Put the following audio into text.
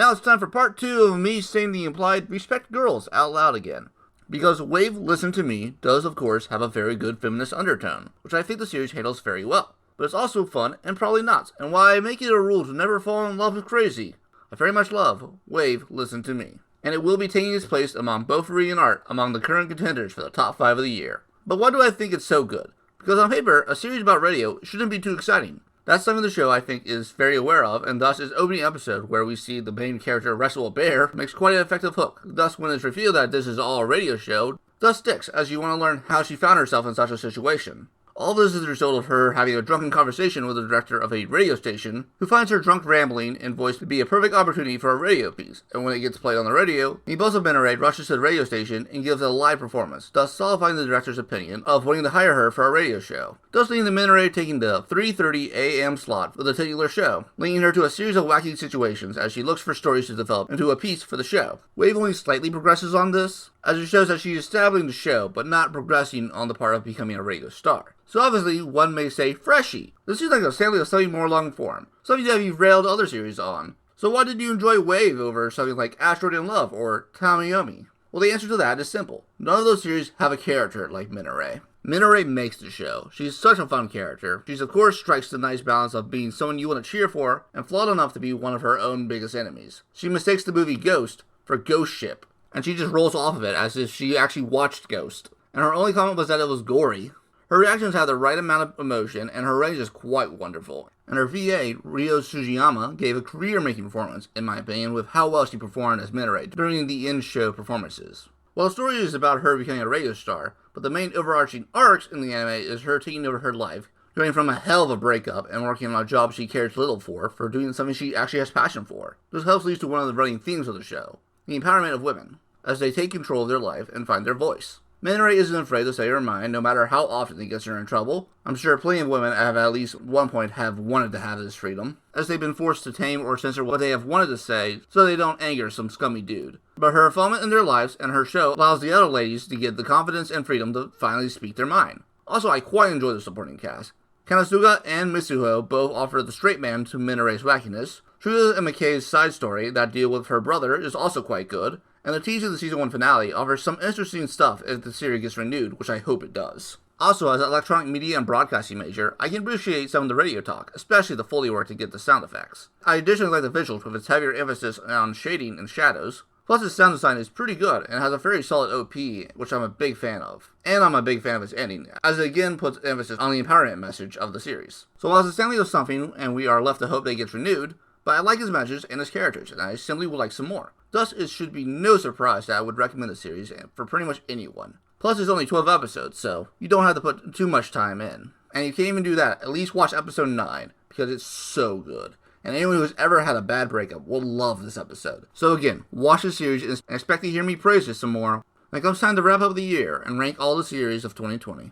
Now it's time for part 2 of me saying the implied respect girls out loud again. Because Wave Listen to Me does of course have a very good feminist undertone, which I think the series handles very well. But it's also fun and probably not, and why I make it a rule to never fall in love with crazy. I very much love Wave Listen to Me. And it will be taking its place among both reading and art among the current contenders for the top 5 of the year. But why do I think it's so good? Because on paper, a series about radio shouldn't be too exciting. That's something the show I think is very aware of, and thus its opening episode where we see the main character wrestle a bear makes quite an effective hook. Thus when it's revealed that this is all a radio show, thus sticks as you want to learn how she found herself in such a situation. All this is the result of her having a drunken conversation with the director of a radio station, who finds her drunk rambling and voice to be a perfect opportunity for a radio piece, and when it gets played on the radio, the impulsive Minare rushes to the radio station and gives a live performance, thus solidifying the director's opinion of wanting to hire her for a radio show, thus leading the Minare taking the 3:30 a.m. slot for the titular show, leading her to a series of wacky situations as she looks for stories to develop into a piece for the show. Wave only slightly progresses on this, as it shows that she is establishing the show, but not progressing on the part of becoming a radio star. So obviously, one may say, Freshie, this seems like a sample of something more long form, something that you've railed other series on. So why did you enjoy Wave over something like Asteroid in Love or Tamiyomi? Well, the answer to that is simple. None of those series have a character like Minare. Minare makes the show. She's such a fun character. She of course strikes the nice balance of being someone you want to cheer for, and flawed enough to be one of her own biggest enemies. She mistakes the movie Ghost for Ghost Ship, and she just rolls off of it as if she actually watched Ghost. And her only comment was that it was gory. Her reactions have the right amount of emotion, and her range is quite wonderful. And her VA, Ryo Sugiyama, gave a career-making performance, in my opinion, with how well she performed as Minare during the in-show performances. Well, the story is about her becoming a radio star, but the main overarching arc in the anime is her taking over her life, going from a hell of a breakup and working on a job she cares little for doing something she actually has passion for. This helps lead to one of the running themes of the show, the empowerment of women, as they take control of their life and find their voice. Minare isn't afraid to say her mind, no matter how often it gets her in trouble. I'm sure plenty of women have at least one point have wanted to have this freedom, as they've been forced to tame or censor what they have wanted to say so they don't anger some scummy dude. But her involvement in their lives and her show allows the other ladies to get the confidence and freedom to finally speak their mind. Also, I quite enjoy the supporting cast. Kanosuga and Mitsuho both offer the straight man to Minare's wackiness. Truda and McKay's side story that deal with her brother is also quite good. And the tease of the season 1 finale offers some interesting stuff if the series gets renewed, which I hope it does. Also, as an electronic media and broadcasting major, I can appreciate some of the radio talk, especially the Foley work to get the sound effects. I additionally like the visuals with its heavier emphasis on shading and shadows. Plus, its sound design is pretty good and has a very solid OP, which I'm a big fan of. And I'm a big fan of its ending, as it again puts emphasis on the empowerment message of the series. So while it's a family of something, and we are left to hope that it gets renewed, but I like his messages and his characters, and I simply would like some more. Thus, it should be no surprise that I would recommend the series for pretty much anyone. Plus, it's only 12 episodes, so you don't have to put too much time in. And you can't even do that, at least watch episode 9, because it's so good. And anyone who's ever had a bad breakup will love this episode. So again, watch the series and expect to hear me praise it some more. When it comes time to wrap up the year and rank all the series of 2020.